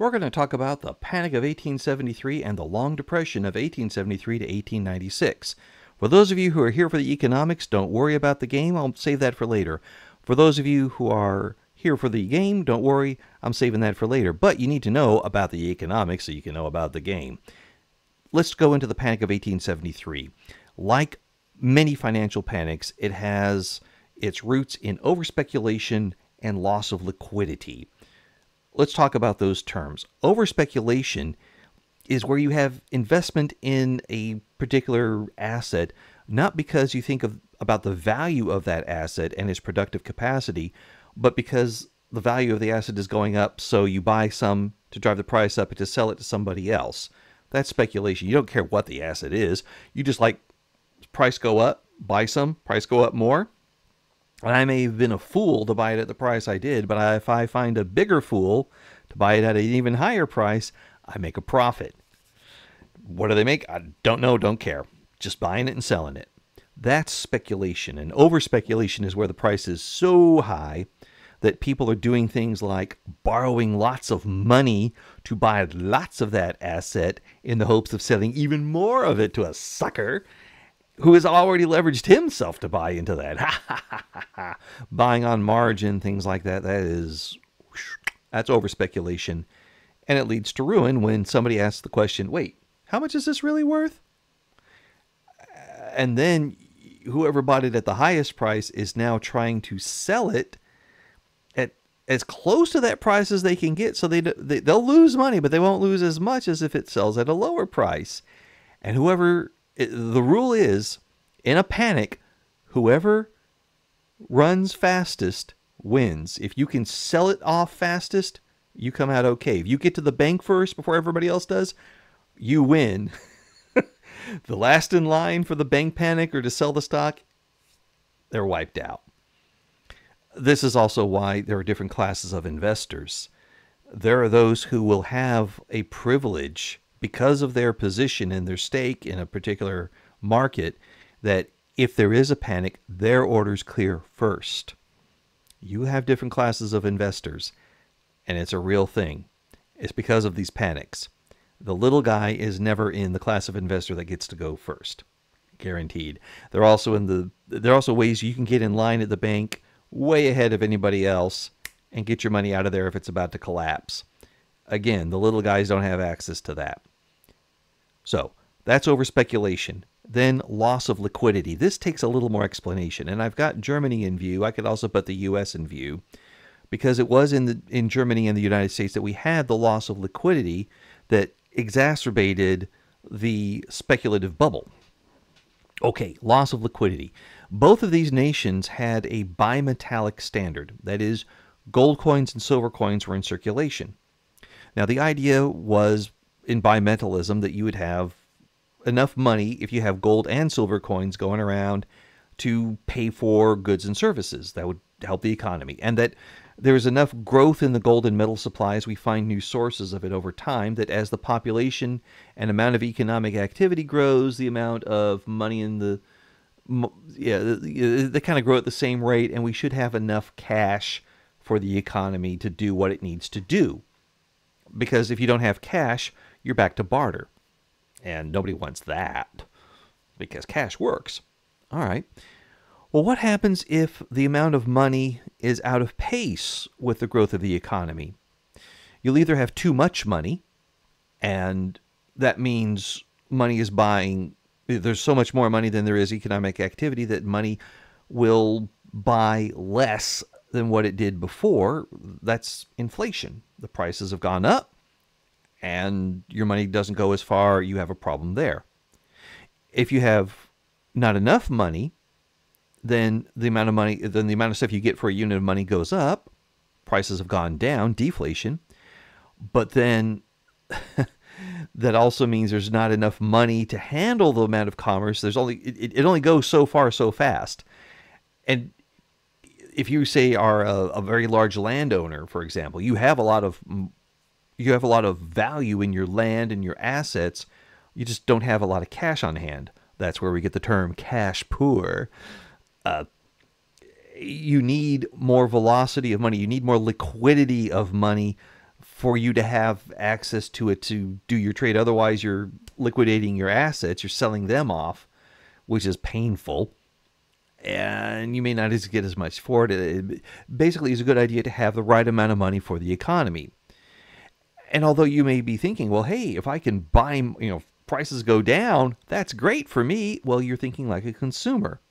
We're going to talk about the Panic of 1873 and the Long Depression of 1873 to 1896. For those of you who are here for the economics, don't worry about the game. I'll save that for later. For those of you who are here for the game, don't worry. I'm saving that for later. But you need to know about the economics so you can know about the game. Let's go into the Panic of 1873. Like many financial panics, it has its roots in overspeculation and loss of liquidity. Let's talk about those terms. Overspeculation is where you have investment in a particular asset, not because you think about the value of that asset and its productive capacity, but because the value of the asset is going up, so you buy some to drive the price up and to sell it to somebody else. That's speculation. You don't care what the asset is. You just like price go up, buy some, price go up more. And I may have been a fool to buy it at the price I did, but if I find a bigger fool to buy it at an even higher price, I make a profit. What do they make? I don't know, don't care. Just buying it and selling it. That's speculation. And over-speculation is where the price is so high that people are doing things like borrowing lots of money to buy lots of that asset in the hopes of selling even more of it to a sucker who has already leveraged himself to buy into that. Buying on margin, things like that, that's over-speculation. And it leads to ruin when somebody asks the question, wait, how much is this really worth? And then whoever bought it at the highest price is now trying to sell it at as close to that price as they can get, so they'll lose money, but they won't lose as much as if it sells at a lower price. And the rule is, in a panic, whoever runs fastest wins. If you can sell it off fastest, you come out okay. If you get to the bank first before everybody else does, you win. The last in line for the bank panic or to sell the stock, they're wiped out. This is also why there are different classes of investors. There are those who will have a privilege because of their position and their stake in a particular market, that if there is a panic, their orders clear first. You have different classes of investors, and it's a real thing. It's because of these panics. The little guy is never in the class of investor that gets to go first. Guaranteed. There are also ways you can get in line at the bank way ahead of anybody else and get your money out of there if it's about to collapse. Again, the little guys don't have access to that. So that's over speculation. Then loss of liquidity. This takes a little more explanation, and I've got Germany in view. I could also put the U.S. in view, because it was in Germany and the United States that we had the loss of liquidity that exacerbated the speculative bubble. Okay, loss of liquidity. Both of these nations had a bimetallic standard. That is, gold coins and silver coins were in circulation. Now, the idea was in bimetallism that you would have enough money if you have gold and silver coins going around to pay for goods and services. That would help the economy. And that there is enough growth in the gold and metal supply as we find new sources of it over time, that as the population and amount of economic activity grows, the amount of money in they kind of grow at the same rate, and we should have enough cash for the economy to do what it needs to do. Because if you don't have cash, you're back to barter. And nobody wants that, because cash works. All right. Well, what happens if the amount of money is out of pace with the growth of the economy? You'll either have too much money, and that means money is buying, there's so much more money than there is economic activity that money will buy less than what it did before. That's inflation. The prices have gone up, and your money doesn't go as far. You have a problem there. If you have not enough money, then the amount of stuff you get for a unit of money goes up. Prices have gone down, deflation. But then that also means there's not enough money to handle the amount of commerce. It only goes so far so fast. And if you say are a very large landowner, for example, you have a lot of value in your land and your assets. You just don't have a lot of cash on hand. That's where we get the term cash poor. You need more velocity of money. You need more liquidity of money for you to have access to it to do your trade. Otherwise, you're liquidating your assets, you're selling them off, which is painful. And you may not get as much for it. It basically, it's a good idea to have the right amount of money for the economy. And although you may be thinking, well, hey, if I can buy, prices go down, that's great for me. Well, you're thinking like a consumer.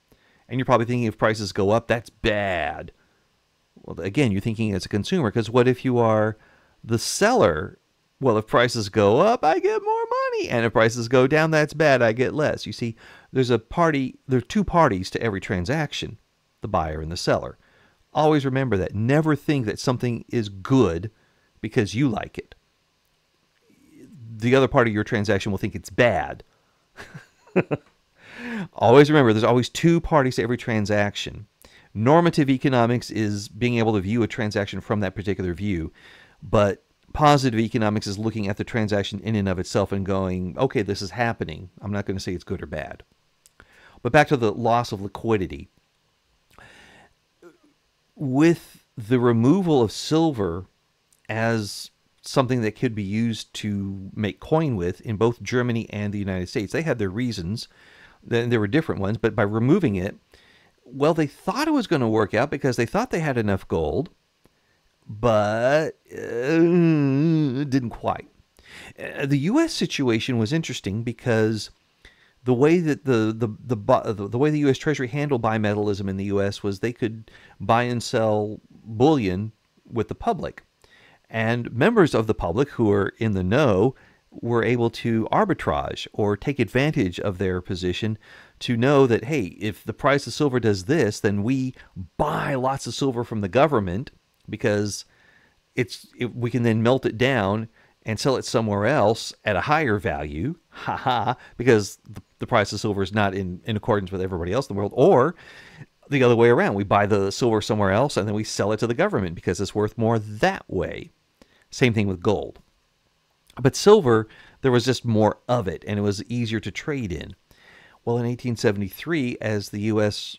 And you're probably thinking if prices go up, that's bad. Well, again, you're thinking as a consumer, because what if you are the seller? Well, if prices go up, I get more money. And if prices go down, that's bad. I get less. You see, there are two parties to every transaction, the buyer and the seller. Always remember that. Never think that something is good because you like it. The other part of your transaction will think it's bad. Always remember, there's always two parties to every transaction. Normative economics is being able to view a transaction from that particular view, but positive economics is looking at the transaction in and of itself and going, okay, this is happening. I'm not going to say it's good or bad. But back to the loss of liquidity. With the removal of silver as something that could be used to make coin with in both Germany and the United States, they had their reasons. Then there were different ones, but by removing it, well, they thought it was going to work out because they thought they had enough gold, but it didn't quite. The U.S. situation was interesting because the way that the way the U.S. Treasury handled bimetallism in the U.S. was they could buy and sell bullion with the public, and members of the public who are in the know were able to arbitrage or take advantage of their position to know that, hey, if the price of silver does this, then we buy lots of silver from the government because we can then melt it down and sell it somewhere else at a higher value, because the price of silver is not in accordance with everybody else in the world. Or the other way around, we buy the silver somewhere else and then we sell it to the government because it's worth more that way. Same thing with gold. But silver, there was just more of it, and it was easier to trade in. Well, in 1873, as the U.S.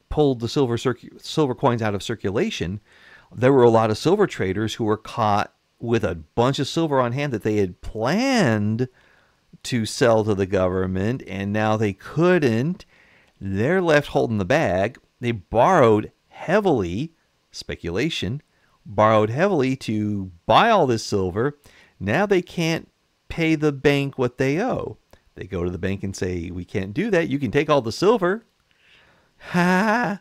pulled the silver coins out of circulation, there were a lot of silver traders who were caught with a bunch of silver on hand that they had planned to sell to the government, and now they couldn't. They're left holding the bag. They borrowed heavily, speculation, borrowed heavily to buy all this silver. Now they can't pay the bank what they owe. They go to the bank and say, we can't do that. You can take all the silver. Ha!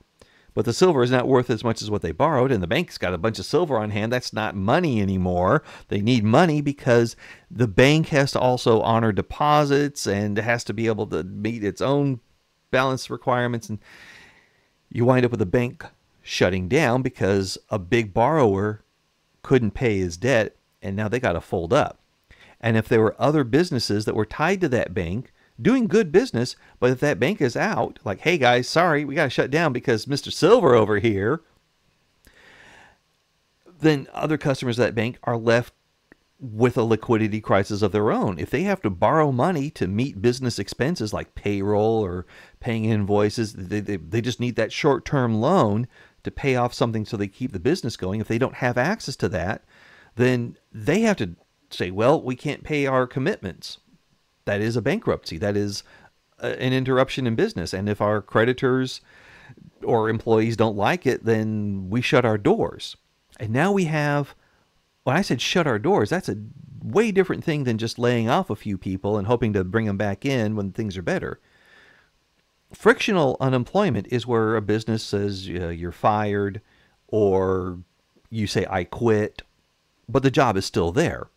But the silver is not worth as much as what they borrowed, and the bank's got a bunch of silver on hand. That's not money anymore. They need money because the bank has to also honor deposits and has to be able to meet its own balance requirements. And you wind up with the bank shutting down because a big borrower couldn't pay his debt, and now they got to fold up. And if there were other businesses that were tied to that bank doing good business, but if that bank is out, like, hey guys, sorry, we got to shut down because Mr. Silver over here, then other customers of that bank are left with a liquidity crisis of their own. If they have to borrow money to meet business expenses like payroll or paying invoices, they just need that short-term loan to pay off something so they keep the business going. If they don't have access to that, then they have to say, well, we can't pay our commitments. That is a bankruptcy. That is an interruption in business. And if our creditors or employees don't like it, then we shut our doors. And now we have, when I said shut our doors, that's a way different thing than just laying off a few people and hoping to bring them back in when things are better. Frictional unemployment is where a business says you're fired, or you say I quit, but the job is still there.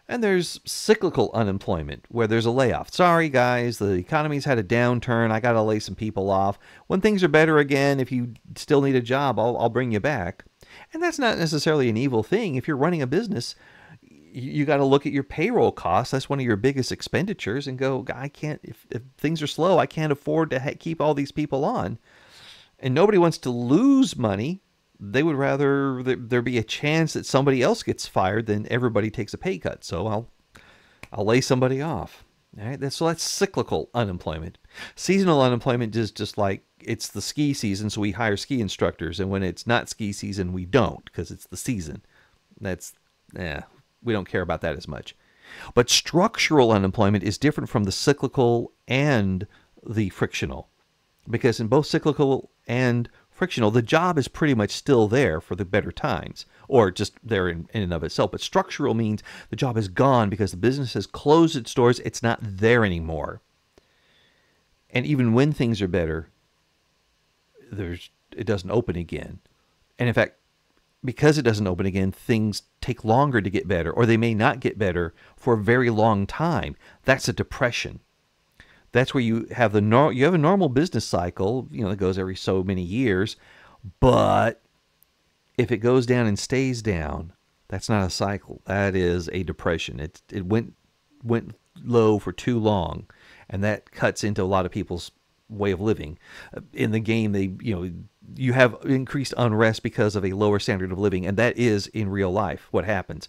And there's cyclical unemployment, where there's a layoff. Sorry, guys, the economy's had a downturn. I got to lay some people off. When things are better again, if you still need a job, I'll bring you back. And that's not necessarily an evil thing. If you're running a business, you got to look at your payroll costs. That's one of your biggest expenditures, and go, I can't, if things are slow, I can't afford to keep all these people on. And nobody wants to lose money. They would rather there be a chance that somebody else gets fired than everybody takes a pay cut. So I'll lay somebody off. All right, so that's cyclical unemployment. Seasonal unemployment is just like, it's the ski season, so we hire ski instructors, and when it's not ski season, we don't, because it's the season. That's, we don't care about that as much. But structural unemployment is different from the cyclical and the frictional. Because in both cyclical and frictional, the job is pretty much still there for the better times, or just there in and of itself. But structural means the job is gone because the business has closed its doors. It's not there anymore. And even when things are better, it doesn't open again. And in fact, because it doesn't open again, things take longer to get better, or they may not get better for a very long time. That's a depression. That's where you have you have a normal business cycle, that goes every so many years, but if it goes down and stays down, that's not a cycle. That is a depression. It went low for too long, and that cuts into a lot of people's way of living. In the game, you have increased unrest because of a lower standard of living, and that is in real life what happens.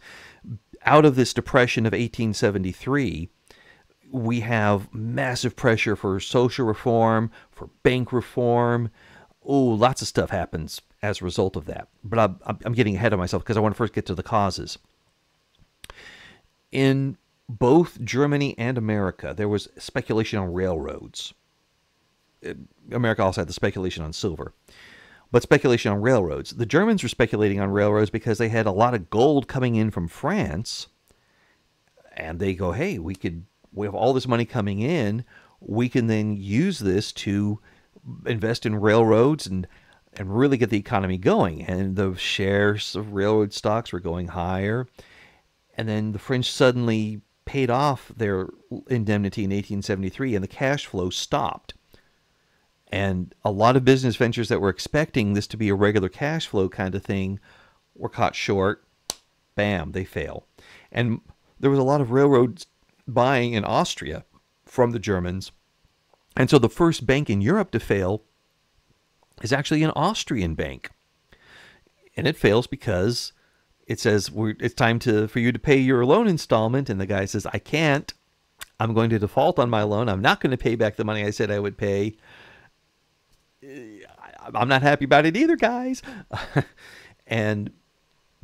Out of this depression of 1873, we have massive pressure for social reform, for bank reform. Oh, lots of stuff happens as a result of that. But I'm getting ahead of myself because I want to first get to the causes. In both Germany and America, there was speculation on railroads. America also had the speculation on silver, but speculation on railroads. The Germans were speculating on railroads because they had a lot of gold coming in from France, and they go, hey, we have all this money coming in. We can then use this to invest in railroads and really get the economy going. And the shares of railroad stocks were going higher. And then the French suddenly paid off their indemnity in 1873, and the cash flow stopped. And a lot of business ventures that were expecting this to be a regular cash flow kind of thing were caught short. Bam, they fail. And there was a lot of railroads buying in Austria from the Germans. And so the first bank in Europe to fail is actually an Austrian bank. And it fails because it says, it's time for you to pay your loan installment. And the guy says, I can't. I'm going to default on my loan. I'm not going to pay back the money I said I would pay. I'm not happy about it either, guys. And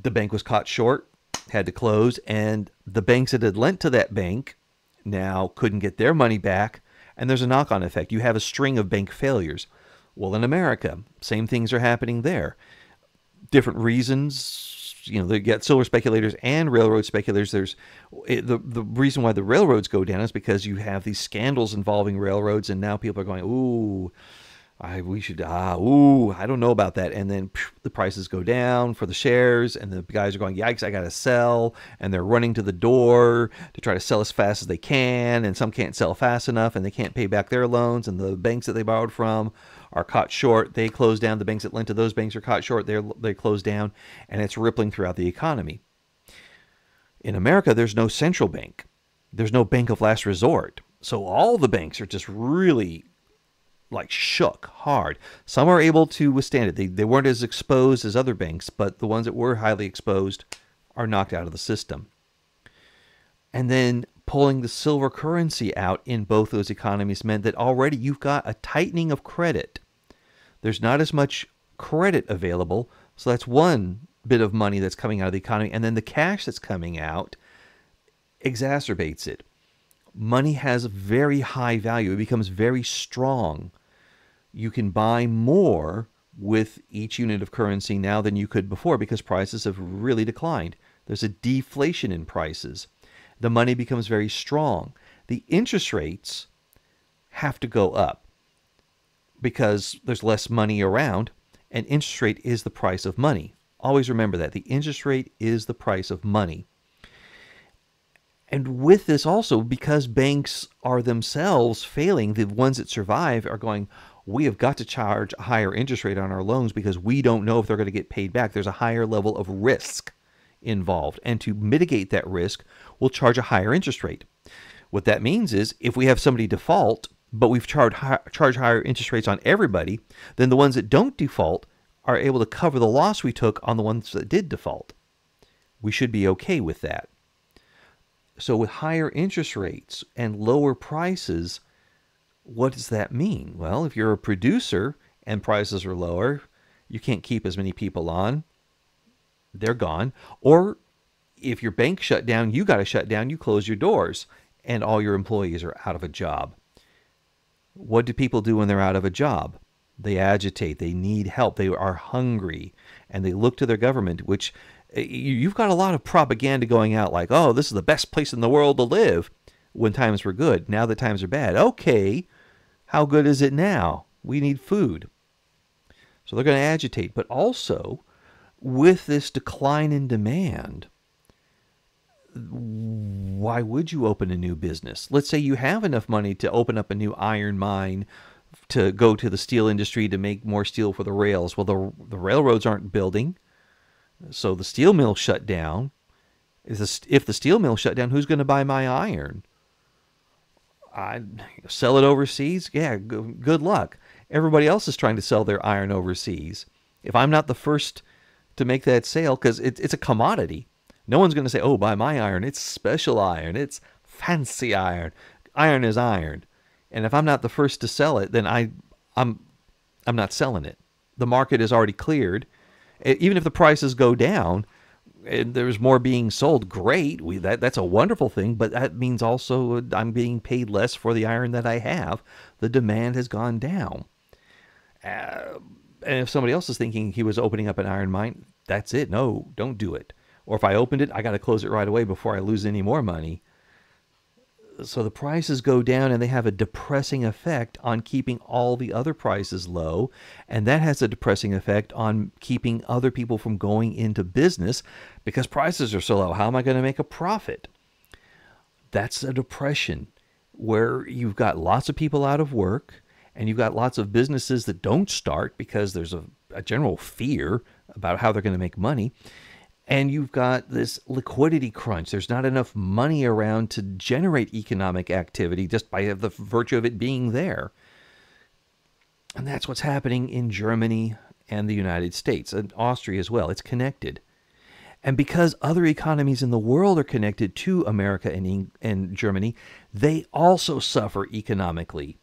the bank was caught short, had to close, and the banks that had lent to that bank now couldn't get their money back, and there's a knock-on effect. You have a string of bank failures. Well, in America, same things are happening there. Different reasons. They get silver speculators and railroad speculators. The reason why the railroads go down is because you have these scandals involving railroads, and now people are going, ooh, I don't know about that. And then the prices go down for the shares, and the guys are going, yikes, I got to sell. And they're running to the door to try to sell as fast as they can. And some can't sell fast enough, and they can't pay back their loans. And the banks that they borrowed from are caught short. They close down. The banks that lent to those banks are caught short. They close down, and it's rippling throughout the economy. In America, there's no central bank. There's no bank of last resort. So all the banks are just really shook hard. Some are able to withstand it. They weren't as exposed as other banks, but the ones that were highly exposed are knocked out of the system. And then pulling the silver currency out in both those economies meant that already you've got a tightening of credit. There's not as much credit available, so that's one bit of money that's coming out of the economy, and then the cash that's coming out exacerbates it. Money has very high value. It becomes very strong. You can buy more with each unit of currency now than you could before because prices have really declined. There's a deflation in prices. The money becomes very strong. The interest rates have to go up because there's less money around, and interest rate is the price of money. Always remember that. The interest rate is the price of money. And with this also, because banks are themselves failing, the ones that survive are going, we have got to charge a higher interest rate on our loans because we don't know if they're going to get paid back. There's a higher level of risk involved. And to mitigate that risk, we'll charge a higher interest rate. What that means is if we have somebody default, but we've charged higher interest rates on everybody, then the ones that don't default are able to cover the loss we took on the ones that did default. We should be okay with that. So with higher interest rates and lower prices, what does that mean? Well, if you're a producer and prices are lower, you can't keep as many people on. they're gone. Or if your bank shut down, you got to shut down, you close your doors, and all your employees are out of a job. What do people do when they're out of a job? They agitate, they need help, they are hungry, and they look to their government, which you've got a lot of propaganda going out like, oh, this is the best place in the world to live when times were good. Now that times are bad. Okay, how good is it now? We need food. So they're going to agitate. But also, with this decline in demand, why would you open a new business? Let's say you have enough money to open up a new iron mine, to go to the steel industry to make more steel for the rails. Well, the railroads aren't building, so the steel mill shut down. If the steel mill shut down, who's going to buy my iron? I sell it overseas? Yeah, good luck. Everybody else is trying to sell their iron overseas. If I'm not the first to make that sale, because it's a commodity, no one's going to say, oh, buy my iron. It's special iron. It's fancy iron. Iron is iron. And if I'm not the first to sell it, then I'm not selling it. The market is already cleared. Even if the prices go down and there's more being sold, great. That's a wonderful thing, but that means also I'm being paid less for the iron that I have. The demand has gone down. And if somebody else is thinking he was opening up an iron mine, that's it. No, don't do it. Or if I opened it, I got to close it right away before I lose any more money. So the prices go down, and they have a depressing effect on keeping all the other prices low. And that has a depressing effect on keeping other people from going into business because prices are so low. How am I going to make a profit? That's a depression where you've got lots of people out of work, and you've got lots of businesses that don't start because there's a general fear about how they're going to make money. And you've got this liquidity crunch. There's not enough money around to generate economic activity just by the virtue of it being there. And that's what's happening in Germany and the United States, and Austria as well. It's connected. And because other economies in the world are connected to America and Germany, they also suffer economically.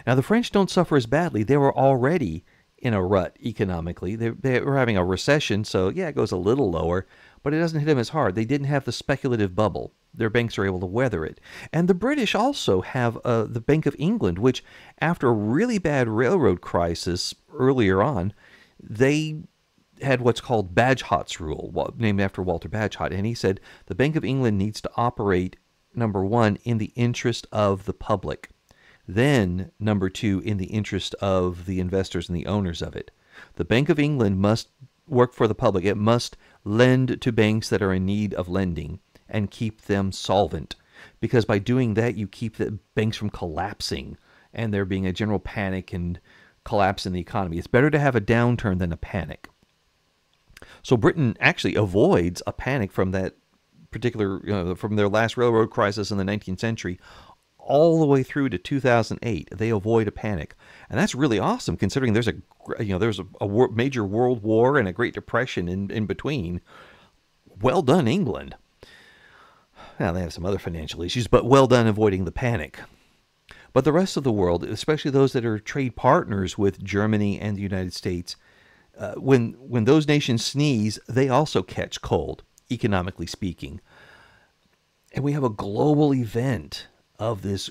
Now, the French don't suffer as badly. They were already in a rut economically. They were having a recession, so yeah, it goes a little lower, but it doesn't hit them as hard. They didn't have the speculative bubble. Their banks are able to weather it. And the British also have the Bank of England, which after a really bad railroad crisis earlier on, they had what's called Bagehot's rule, named after Walter Bagehot. And he said the Bank of England needs to operate, number one, in the interest of the public. Then, number two, in the interest of the investors and the owners of it. The Bank of England must work for the public. It must lend to banks that are in need of lending and keep them solvent. Because by doing that, you keep the banks from collapsing and there being a general panic and collapse in the economy. It's better to have a downturn than a panic. So Britain actually avoids a panic from that particular, from their last railroad crisis in the 19th century all the way through to 2008. They avoid a panic. And that's really awesome considering there's a major world war and a Great Depression in between. Well done, England. Now, they have some other financial issues, but well done avoiding the panic. But the rest of the world, especially those that are trade partners with Germany and the United States, when those nations sneeze, they also catch cold, economically speaking. And we have a global event of this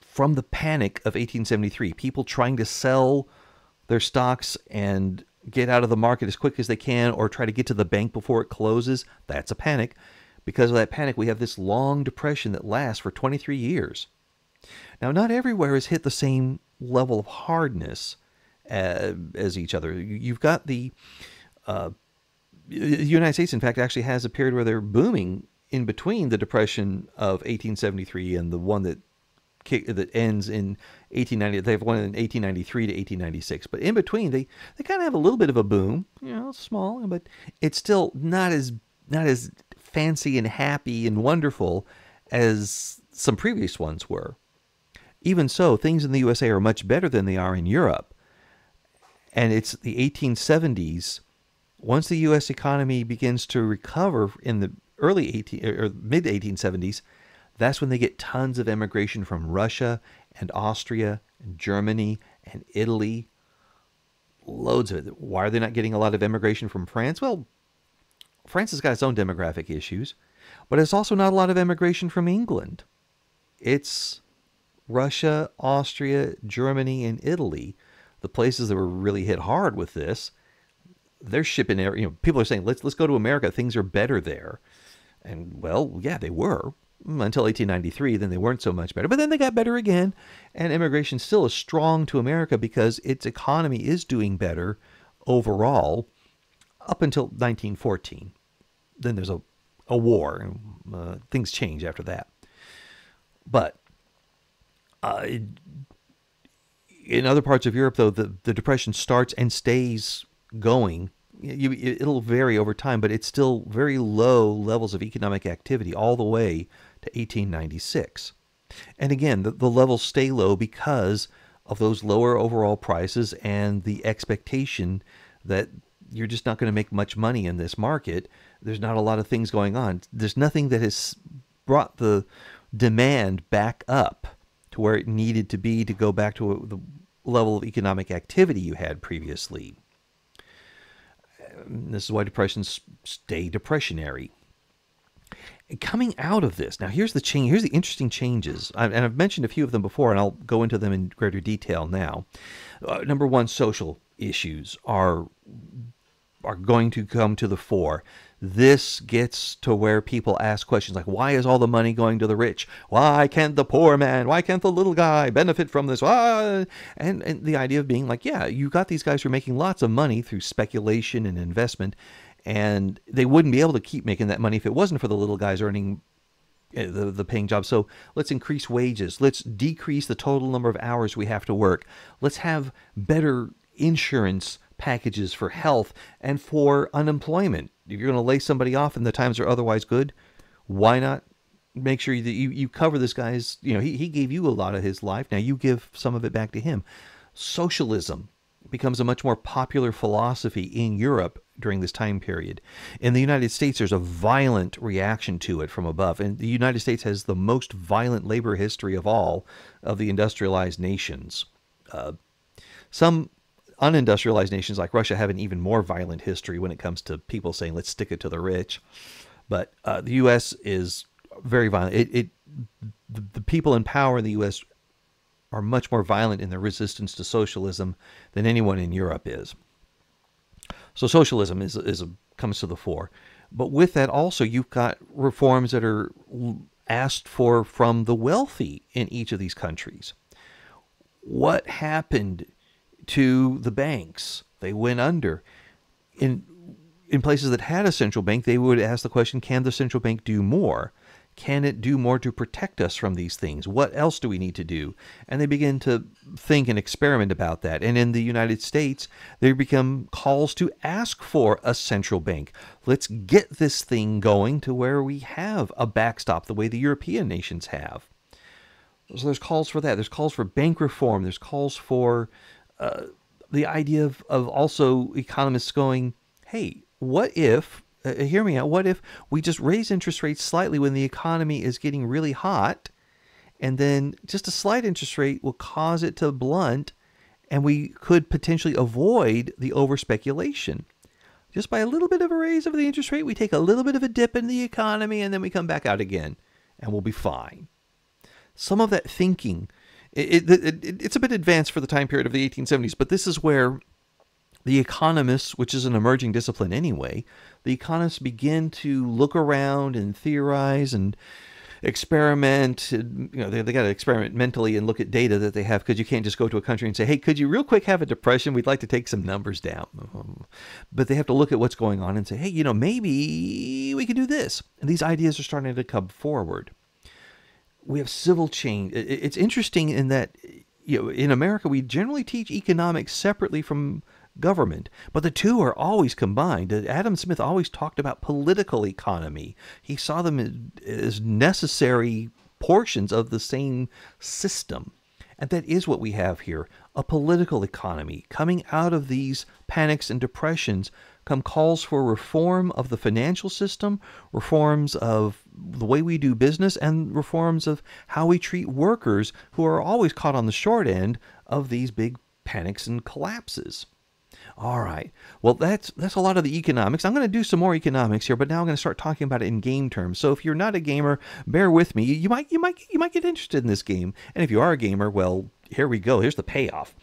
from the panic of 1873. People trying to sell their stocks and get out of the market as quick as they can or try to get to the bank before it closes. That's a panic. Because of that panic, we have this long depression that lasts for 23 years. Now, not everywhere has hit the same level of hardness as each other. You've got the United States, in fact, actually has a period where they're booming in between the Depression of 1873 and the one that ends in 1890. They have one in 1893 to 1896. But in between, they kind of have a little bit of a boom. It's small, but it's still not as fancy and happy and wonderful as some previous ones were. Even so, things in the USA are much better than they are in Europe. And it's the 1870s, once the U.S. economy begins to recover in the mid 1870s, that's when they get tons of immigration from Russia and Austria and Germany and Italy. Loads of it. Why are they not getting a lot of immigration from France? Well, France has got its own demographic issues, but it's also not a lot of immigration from England. It's Russia, Austria, Germany, and Italy, the places that were really hit hard with this. They're shipping, people are saying, let's go to America. Things are better there. And, well, yeah, they were until 1893. Then they weren't so much better. But then they got better again. And immigration still is strong to America because its economy is doing better overall up until 1914. Then there's a war, and things change after that. But in other parts of Europe, though, the Depression starts and stays going. It'll vary over time, but it's still very low levels of economic activity all the way to 1896. And again, the levels stay low because of those lower overall prices and the expectation that you're just not going to make much money in this market. There's not a lot of things going on. There's nothing that has brought the demand back up to where it needed to be to go back to the level of economic activity you had previously. This is why depressions stay depressionary. Coming out of this, now here's the change. Here's the interesting changes, and I've mentioned a few of them before, and I'll go into them in greater detail now. Number one, social issues are going to come to the fore. This gets to where people ask questions like, why is all the money going to the rich? Why can't the poor man, why can't the little guy benefit from this? Why? And the idea of being like, yeah, you got these guys who are making lots of money through speculation and investment, and they wouldn't be able to keep making that money if it wasn't for the little guys earning the paying jobs. So let's increase wages. Let's decrease the total number of hours we have to work. Let's have better insurance packages for health and for unemployment. If you're going to lay somebody off and the times are otherwise good, why not make sure that you cover this guy's, he gave you a lot of his life. Now you give some of it back to him. Socialism becomes a much more popular philosophy in Europe during this time period. In the United States, there's a violent reaction to it from above. And the United States has the most violent labor history of all of the industrialized nations. Some unindustrialized nations like Russia have an even more violent history when it comes to people saying, let's stick it to the rich. But the U.S. is very violent. The people in power in the U.S. are much more violent in their resistance to socialism than anyone in Europe is. So socialism comes to the fore. But with that also, you've got reforms that are asked for from the wealthy in each of these countries. What happened to the banks? They went under. In places that had a central bank, they would ask the question, can the central bank do more? Can it do more to protect us from these things? What else do we need to do? And they begin to think and experiment about that. And in the United States, there become calls to ask for a central bank. Let's get this thing going to where we have a backstop the way the European nations have. So there's calls for that. There's calls for bank reform. There's calls for the idea of also economists going, hey, what if, hear me out, what if we just raise interest rates slightly when the economy is getting really hot, and then just a slight interest rate will cause it to blunt, and we could potentially avoid the over-speculation. Just by a little bit of a raise of the interest rate, we take a little bit of a dip in the economy, and then we come back out again, and we'll be fine. Some of that thinking, it's a bit advanced for the time period of the 1870s, but this is where the economists, which is an emerging discipline anyway, the economists begin to look around and theorize and experiment. They got to experiment mentally and look at data that they have, because you can't just go to a country and say, hey, could you real quick have a depression? We'd like to take some numbers down. But they have to look at what's going on and say, hey, maybe we could do this. And these ideas are starting to come forward. We have civil change. It's interesting in that, in America, we generally teach economics separately from government, but the two are always combined. Adam Smith always talked about political economy. He saw them as necessary portions of the same system. And that is what we have here, a political economy. Coming out of these panics and depressions come calls for reform of the financial system, reforms of the way we do business, and reforms of how we treat workers who are always caught on the short end of these big panics and collapses. All right. Well, that's a lot of the economics. I'm going to do some more economics here, but now I'm going to start talking about it in game terms. So if you're not a gamer, bear with me. You might get interested in this game. And if you are a gamer, well, here we go. Here's the payoff.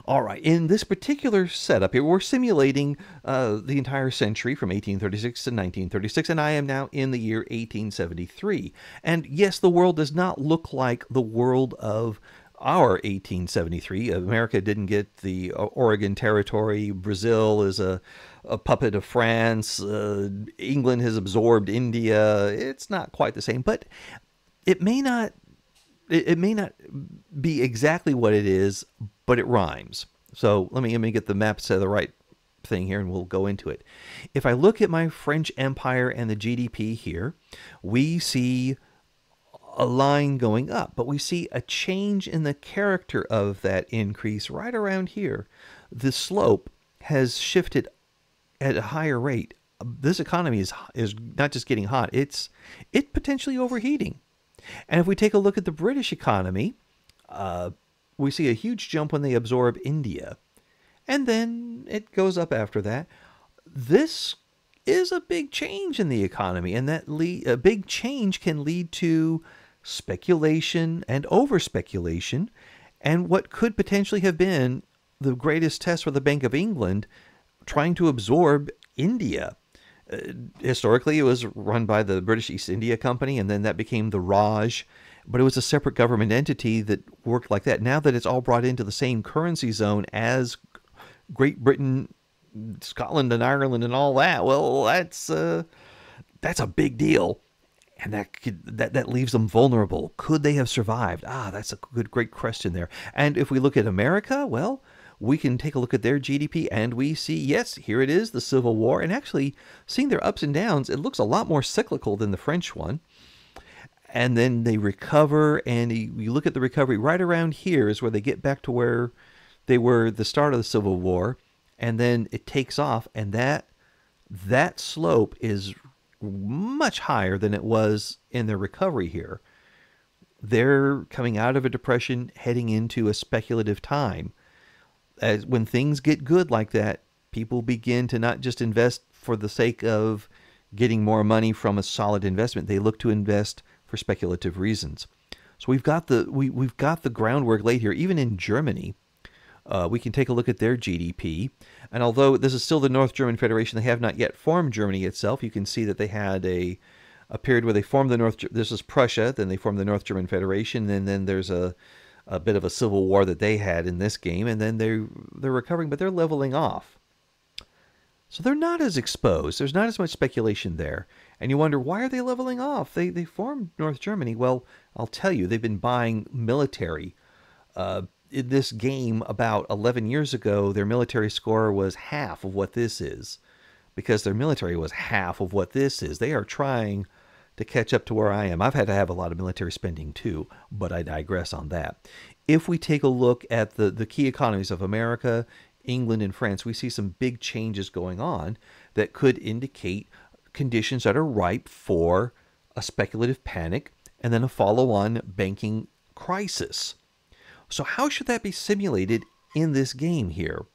All right. In this particular setup here, we're simulating the entire century from 1836 to 1936, and I am now in the year 1873. And yes, the world does not look like the world of our 1873. America didn't get the Oregon Territory. Brazil is a puppet of France. England has absorbed India. It's not quite the same, but it may not. It may not be exactly what it is, but it rhymes. So let me get the map set of the right thing here, and we'll go into it. If I look at my French Empire and the GDP here, we see a line going up, but we see a change in the character of that increase right around here. The slope has shifted at a higher rate. This economy is not just getting hot, it's potentially overheating. And if we take a look at the British economy, we see a huge jump when they absorb India, and then it goes up after that. This is a big change in the economy, and a big change can lead to speculation and over-speculation, and what could potentially have been the greatest test for the Bank of England trying to absorb India. Historically, it was run by the British East India Company, and then that became the Raj, but it was a separate government entity that worked like that. Now that it's all brought into the same currency zone as Great Britain, Scotland, and Ireland, and all that, well, that's a big deal. And that leaves them vulnerable. Could they have survived? That's a great question there. And if we look at America, well, we can take a look at their GDP, and we see, yes, here it is, the Civil War. And actually, seeing their ups and downs, it looks a lot more cyclical than the French one. And then they recover, and you look at the recovery right around here is where they get back to where they were at the start of the Civil War. And then it takes off, and that slope is much higher than it was in their recovery here. They're coming out of a depression, heading into a speculative time. As when things get good like that, people begin to not just invest for the sake of getting more money from a solid investment. They look to invest for speculative reasons. So we've got the groundwork laid here. Even in Germany, we can take a look at their GDP. And although this is still the North German Federation, they have not yet formed Germany itself. You can see that they had a period where they formed the North. This is Prussia. Then they formed the North German Federation. And then there's a bit of a civil war that they had in this game. And then they're recovering, but they're leveling off. So they're not as exposed. There's not as much speculation there. And you wonder, why are they leveling off? They formed North Germany. Well, I'll tell you, they've been buying military. In this game about 11 years ago, their military score was half of what this is, because their military was half of what this is. They are trying to catch up to where I am. I've had to have a lot of military spending too, but I digress on that. If we take a look at the key economies of America, England, and France, we see some big changes going on that could indicate conditions that are ripe for a speculative panic and then a follow-on banking crisis. So how should that be simulated in this game here?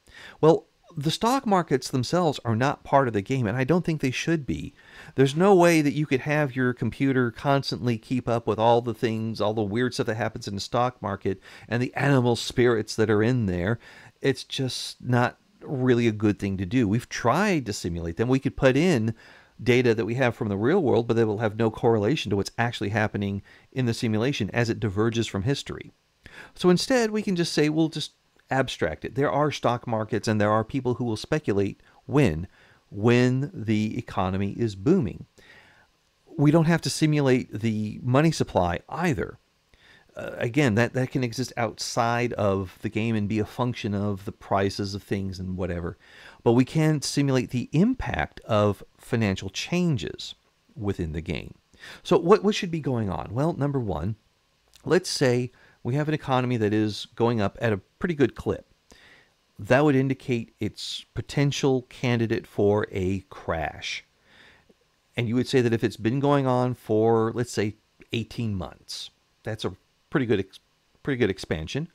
Well, the stock markets themselves are not part of the game, and I don't think they should be. There's no way that you could have your computer constantly keep up with all the things, all the weird stuff that happens in the stock market and the animal spirits that are in there. It's just not really a good thing to do. We've tried to simulate them. We could put in data that we have from the real world, but they will have no correlation to what's actually happening in the simulation as it diverges from history. So instead, we can just say, we'll just abstract it. There are stock markets, and there are people who will speculate when the economy is booming. We don't have to simulate the money supply either. Again, that can exist outside of the game and be a function of the prices of things and whatever. But we can simulate the impact of financial changes within the game. So what should be going on? Well, number one, let's say we have an economy that is going up at a pretty good clip. That would indicate its potential candidate for a crash. And you would say that if it's been going on for, let's say, 18 months, that's a pretty good expansion.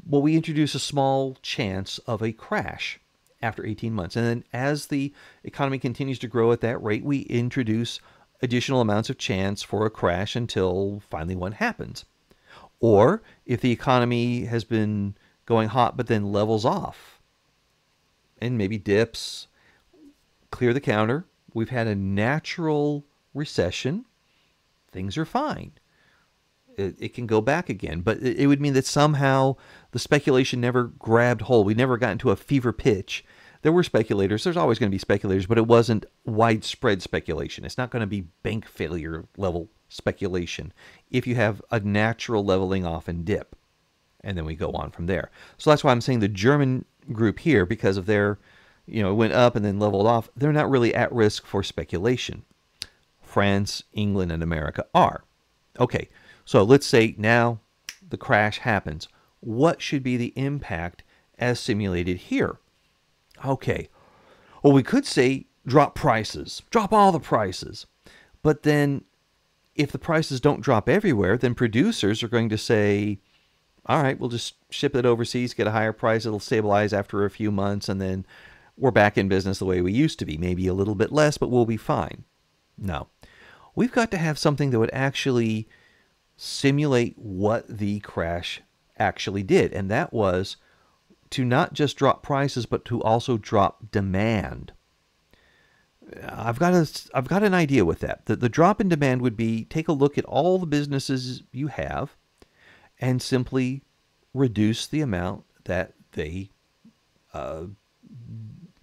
Well, we introduce a small chance of a crash. after 18 months. And then as the economy continues to grow at that rate, we introduce additional amounts of chance for a crash until finally one happens. Or if the economy has been going hot but then levels off and maybe dips, clear the counter, we've had a natural recession, things are fine. It can go back again, but it would mean that somehow the speculation never grabbed hold. We never got into a fever pitch. There were speculators. There's always going to be speculators, but it wasn't widespread speculation. It's not going to be bank failure level speculation if you have a natural leveling off and dip. And then we go on from there. So that's why I'm saying the German group here, because of their, it went up and then leveled off, they're not really at risk for speculation. France, England, and America are. Okay, so let's say now the crash happens. What should be the impact as simulated here? Okay, well, we could say drop prices, drop all the prices. But then if the prices don't drop everywhere, then producers are going to say, all right, we'll just ship it overseas, get a higher price, it'll stabilize after a few months, and then we're back in business the way we used to be. Maybe a little bit less, but we'll be fine. No. We've got to have something that would actually simulate what the crash actually did, and that was to not just drop prices, but to also drop demand. I've got an idea with that. The drop in demand would be take a look at all the businesses you have and simply reduce the amount that they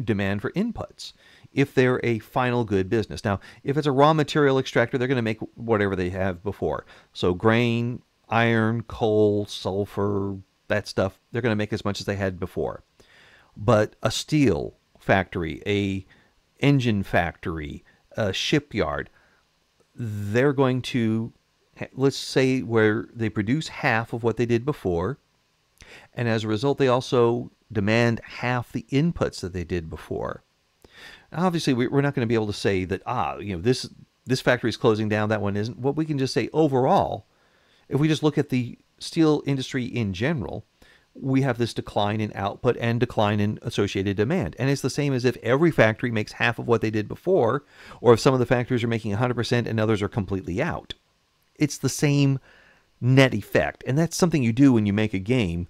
demand for inputs if they're a final good business. Now, if it's a raw material extractor, they're going to make whatever they have before. So grain, iron, coal, sulfur, that stuff, they're going to make as much as they had before. But a steel factory, a engine factory, a shipyard, they're going to, let's say, where they produce half of what they did before, and as a result, they also demand half the inputs that they did before. Now, obviously, we're not going to be able to say that, this factory is closing down, that one isn't. What we can just say overall, if we just look at the steel industry in general, we have this decline in output and decline in associated demand. And it's the same as if every factory makes half of what they did before, or if some of the factories are making 100% and others are completely out. It's the same net effect. And that's something you do when you make a game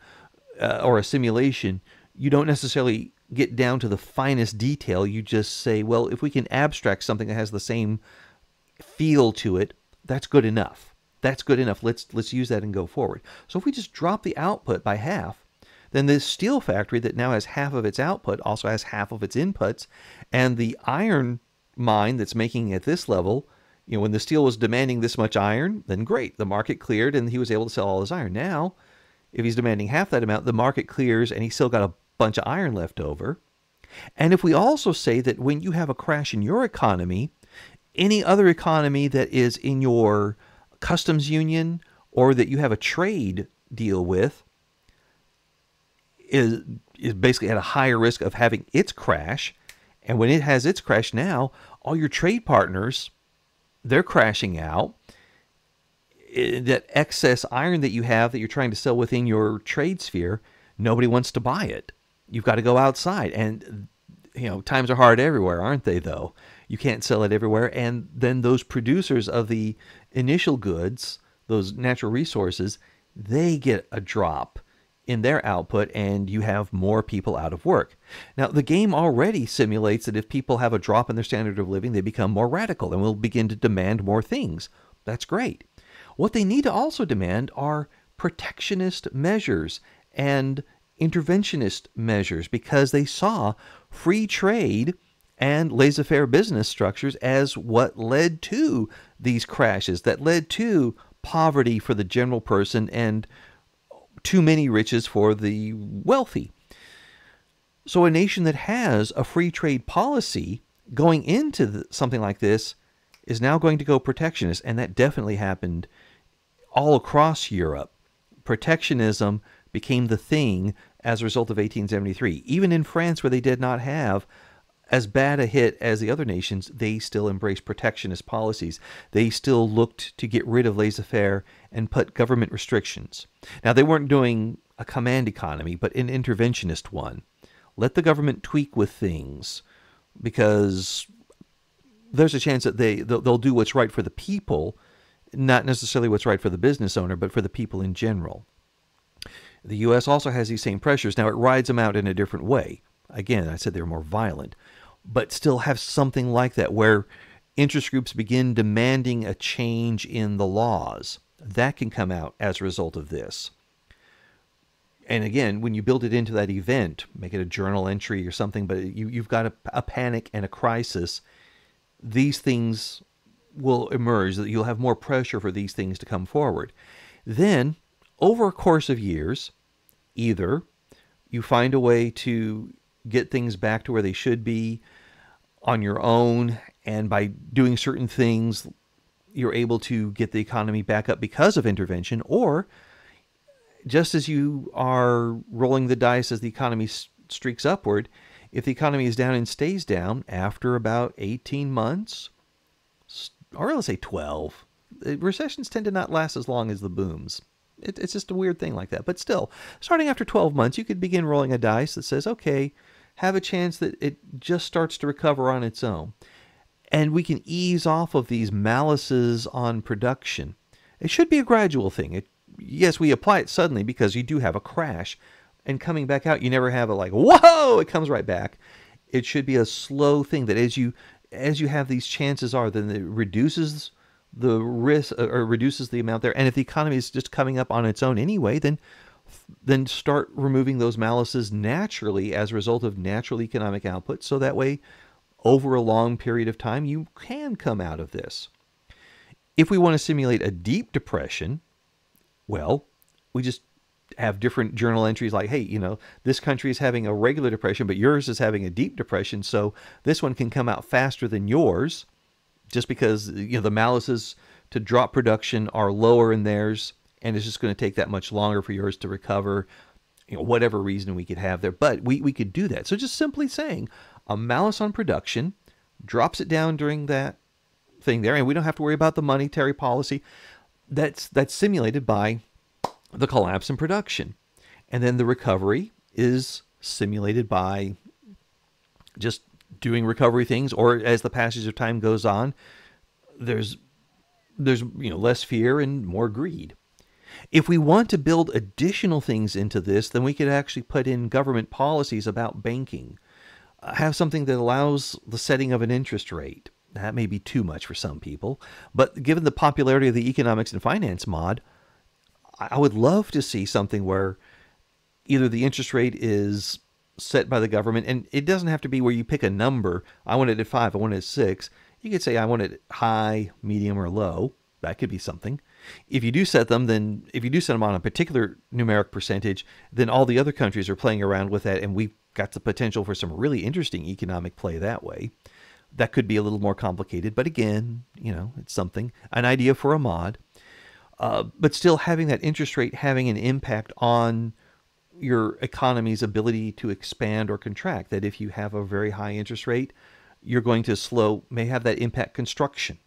or a simulation. You don't necessarily get down to the finest detail. You just say, well, if we can abstract something that has the same feel to it, that's good enough. That's good enough. Let's use that and go forward. So if we just drop the output by half, then this steel factory that now has half of its output also has half of its inputs, and the iron mine that's making at this level, when the steel was demanding this much iron, then great, the market cleared and he was able to sell all his iron. Now, if he's demanding half that amount, the market clears and he's still got a bunch of iron left over. And if we also say that when you have a crash in your economy, any other economy that is in your customs union or that you have a trade deal with is basically at a higher risk of having its crash. And when it has its crash now, all your trade partners, they're crashing out. That excess iron that you have that you're trying to sell within your trade sphere, nobody wants to buy it. You've got to go outside. And, times are hard everywhere, aren't they, though? You can't sell it everywhere. And then those producers of the initial goods, those natural resources, they get a drop in their output, and you have more people out of work. Now, the game already simulates that if people have a drop in their standard of living, they become more radical and will begin to demand more things. That's great. What they need to also demand are protectionist measures and interventionist measures, because they saw free trade and laissez-faire business structures as what led to these crashes, that led to poverty for the general person and too many riches for the wealthy. So a nation that has a free trade policy going into something like this is now going to go protectionist, and that definitely happened all across Europe. Protectionism became the thing as a result of 1873. Even in France, where they did not have as bad a hit as the other nations, they still embraced protectionist policies. They still looked to get rid of laissez-faire and put government restrictions. Now, they weren't doing a command economy, but an interventionist one, Let the government tweak with things, because there's a chance that they'll do what's right for the people, not necessarily what's right for the business owner, but for the people in general. The U.S. also has these same pressures. Now, it rides them out in a different way. Again, I said they're more violent, but still have something like that where interest groups begin demanding a change in the laws. That can come out as a result of this. And again, when you build it into that event, make it a journal entry or something, but you've got a panic and a crisis, these things will emerge, that you'll have more pressure for these things to come forward. Then, over a course of years, either you find a way to get things back to where they should be on your own, and by doing certain things, you're able to get the economy back up because of intervention, or just as you are rolling the dice as the economy streaks upward, if the economy is down and stays down after about 18 months, or let's say 12, recessions tend to not last as long as the booms. It's just a weird thing like that. But still, starting after 12 months, you could begin rolling a dice that says, okay, have a chance that it just starts to recover on its own. And we can ease off of these malices on production. It should be a gradual thing. Yes, we apply it suddenly because you do have a crash. And coming back out, you never have a like, whoa, it comes right back. It should be a slow thing that as you have these chances are, then it reduces the risk, or reduces the amount there. And if the economy is just coming up on its own anyway, then start removing those malices naturally as a result of natural economic output. So that way, over a long period of time, you can come out of this. If we want to simulate a deep depression, well, we just have different journal entries like, hey, this country is having a regular depression, but yours is having a deep depression. So this one can come out faster than yours just because, the malices to drop production are lower in theirs. And it's just going to take that much longer for yours to recover, whatever reason we could have there. But we could do that. So just simply saying a malice on production drops it down during that thing there. And we don't have to worry about the monetary policy. That's simulated by the collapse in production. And then the recovery is simulated by just doing recovery things, or as the passage of time goes on, there's less fear and more greed. If we want to build additional things into this, then we could actually put in government policies about banking. Have something that allows the setting of an interest rate. That may be too much for some people, but given the popularity of the economics and finance mod, I would love to see something where either the interest rate is set by the government, and it doesn't have to be where you pick a number. I want it at 5, I want it at 6. You could say I want it high, medium, or low. That could be something. If you do set them on a particular numeric percentage, then all the other countries are playing around with that, and we've got the potential for some really interesting economic play that way. That could be a little more complicated, but again, it's something, an idea for a mod. But still having that interest rate having an impact on your economy's ability to expand or contract. That if you have a very high interest rate, you're going to may have that impact construction.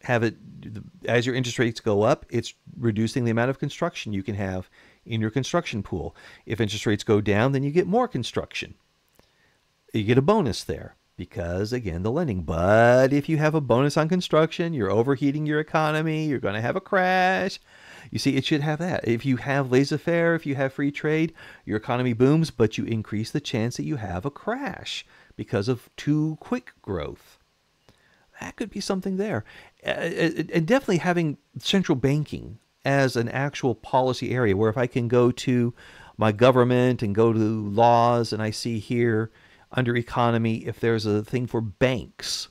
As your interest rates go up, it's reducing the amount of construction you can have in your construction pool. If interest rates go down, then you get more construction. You get a bonus there because, again, the lending. But if you have a bonus on construction, you're overheating your economy, you're going to have a crash. You see, it should have that. If you have laissez-faire, if you have free trade, your economy booms, but you increase the chance that you have a crash because of too quick growth. That could be something there. And definitely having central banking as an actual policy area where if I can go to my government and go to laws and I see here under economy, if there's a thing for banks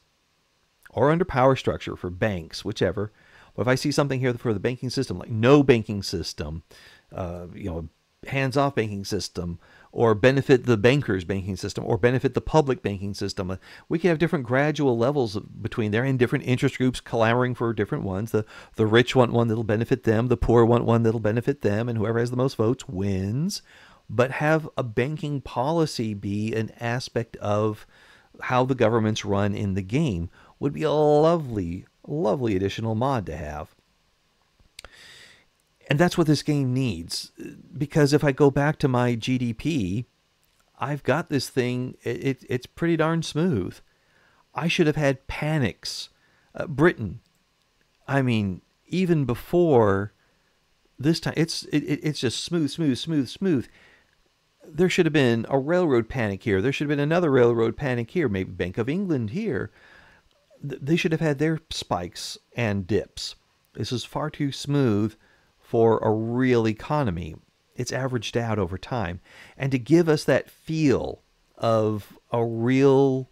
or under power structure for banks, whichever, but if I see something here for the banking system, like no banking system, hands-off banking system, or benefit the bankers' banking system, or benefit the public banking system. We can have different gradual levels between there and different interest groups clamoring for different ones. The rich want one that'll benefit them, the poor want one that'll benefit them, and whoever has the most votes wins. But have a banking policy be an aspect of how the governments run in the game would be a lovely, lovely additional mod to have. And that's what this game needs. Because if I go back to my GDP, I've got this thing. It's pretty darn smooth. I should have had panics. Britain. I mean, even before this time, it's just smooth, smooth, smooth, smooth. There should have been a railroad panic here. There should have been another railroad panic here. Maybe Bank of England here. They should have had their spikes and dips. This is far too smooth for a real economy. It's averaged out over time. And to give us that feel of a real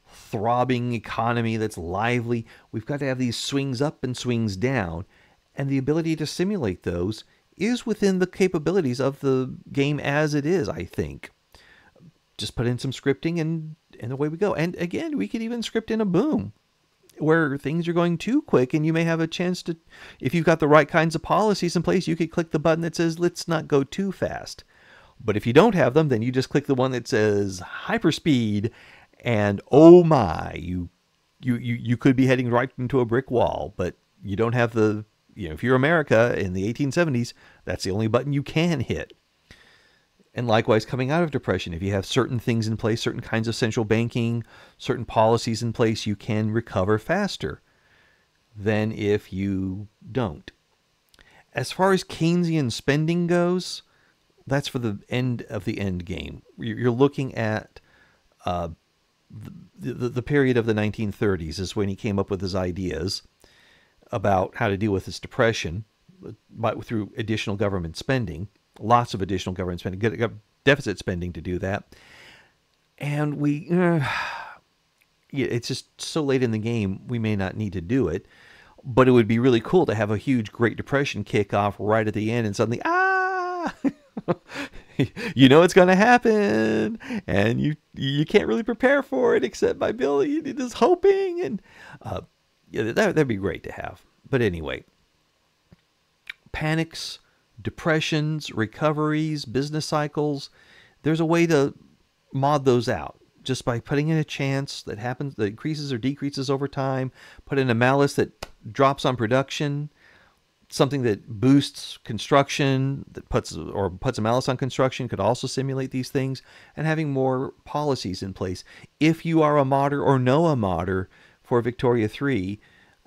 throbbing economy that's lively, we've got to have these swings up and swings down. And the ability to simulate those is within the capabilities of the game as it is, I think. Just put in some scripting and away we go. And again, we could even script in a boom where things are going too quick, and you may have a chance to, if you've got the right kinds of policies in place, you could click the button that says, let's not go too fast. But if you don't have them, then you just click the one that says hyperspeed, and oh my, you could be heading right into a brick wall, but you don't have the, if you're America in the 1870s, that's the only button you can hit. And likewise, coming out of depression, if you have certain things in place, certain kinds of central banking, certain policies in place, you can recover faster than if you don't. As far as Keynesian spending goes, that's for the end of the end game. You're looking at the period of the 1930s is when he came up with his ideas about how to deal with this depression through additional government spending. Lots of additional government spending, deficit spending to do that. And it's just so late in the game, we may not need to do it. But it would be really cool to have a huge Great Depression kick off right at the end and suddenly, you know it's going to happen. And you can't really prepare for it except by building, just hoping. And that'd be great to have. But anyway, panics, depressions, recoveries, business cycles, there's a way to mod those out just by putting in a chance that happens, that increases or decreases over time, put in a malus that drops on production, something that boosts construction, that puts a malus on construction could also simulate these things, and having more policies in place. If you are a modder or know a modder for Victoria 3,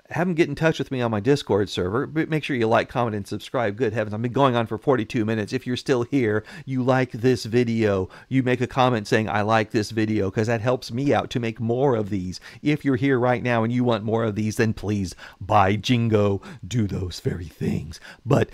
have them get in touch with me on my Discord server. But make sure you like, comment, and subscribe. Good heavens, I've been going on for 42 minutes. If you're still here, you like this video, you make a comment saying, I like this video, because that helps me out to make more of these. If you're here right now and you want more of these, then please, by jingo, do those very things. But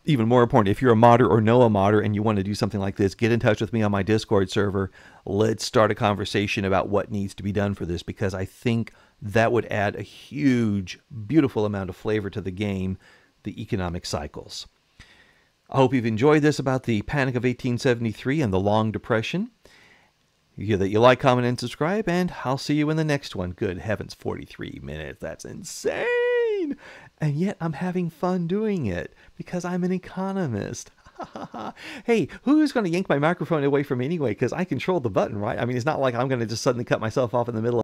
even more important, if you're a modder or know a modder and you want to do something like this, get in touch with me on my Discord server. Let's start a conversation about what needs to be done for this, because I think that would add a huge, beautiful amount of flavor to the game, the economic cycles. I hope you've enjoyed this about the Panic of 1873 and the Long Depression. That you like, comment, and subscribe, and I'll see you in the next one. Good heavens, 43 minutes. That's insane. And yet I'm having fun doing it because I'm an economist. Hey, who's going to yank my microphone away from me anyway? Because I control the button, right? I mean, it's not like I'm going to just suddenly cut myself off in the middle of